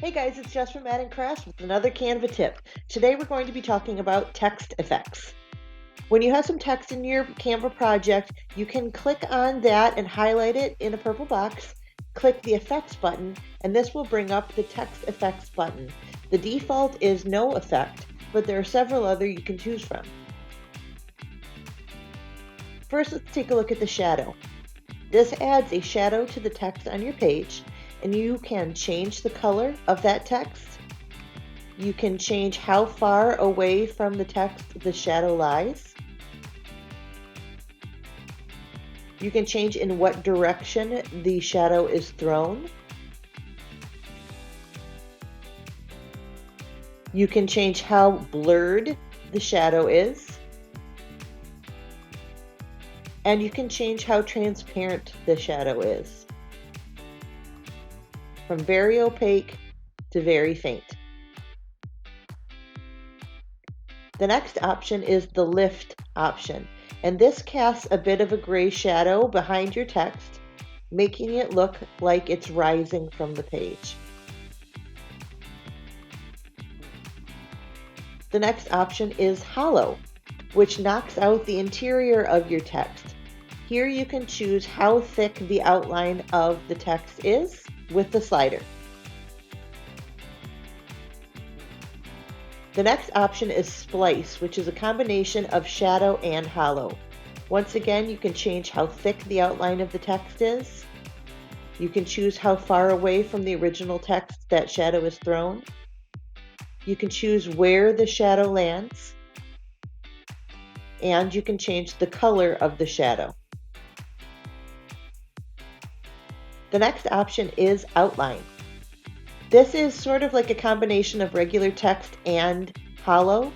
Hey guys, it's Jess from Matt and Crafts with another Canva tip. Today we're going to be talking about text effects. When you have some text in your Canva project, you can click on that and highlight it in a purple box, click the effects button, and this will bring up the text effects button. The default is no effect, but there are several other you can choose from. First, let's take a look at the shadow. This adds a shadow to the text on your page, and you can change the color of that text. You can change how far away from the text the shadow lies. You can change in what direction the shadow is thrown. You can change how blurred the shadow is. And you can change how transparent the shadow is, from very opaque to very faint. The next option is the lift option, and this casts a bit of a gray shadow behind your text, making it look like it's rising from the page. The next option is hollow, which knocks out the interior of your text. Here you can choose how thick the outline of the text is with the slider. The next option is splice, which is a combination of shadow and hollow. Once again, you can change how thick the outline of the text is. You can choose how far away from the original text that shadow is thrown. You can choose where the shadow lands. And you can change the color of the shadow. The next option is outline. This is sort of like a combination of regular text and hollow,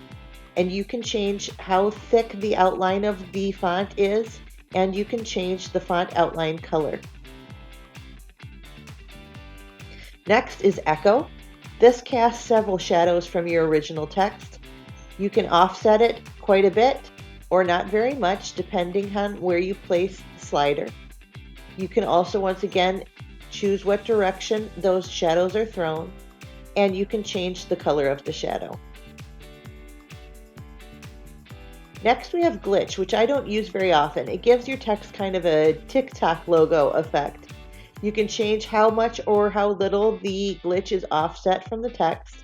and you can change how thick the outline of the font is, and you can change the font outline color. Next is echo. This casts several shadows from your original text. You can offset it quite a bit or not very much depending on where you place the slider. You can also once again choose what direction those shadows are thrown, and you can change the color of the shadow. Next we have glitch, which I don't use very often. It gives your text kind of a TikTok logo effect. You can change how much or how little the glitch is offset from the text,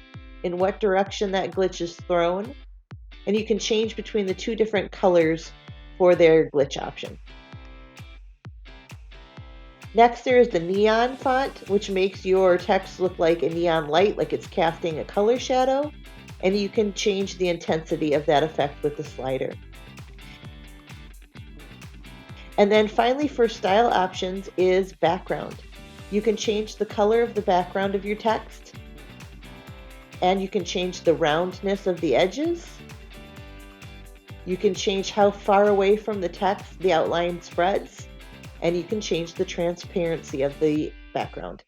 in what direction that glitch is thrown, and you can change between the two different colors for their glitch option. Next, there is the neon font, which makes your text look like a neon light, like it's casting a color shadow, and you can change the intensity of that effect with the slider. And then finally, for style options is background. You can change the color of the background of your text, and you can change the roundness of the edges. You can change how far away from the text the outline spreads, and you can change the transparency of the background.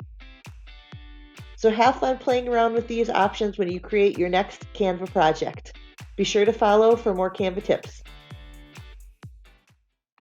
So have fun playing around with these options when you create your next Canva project. Be sure to follow for more Canva tips.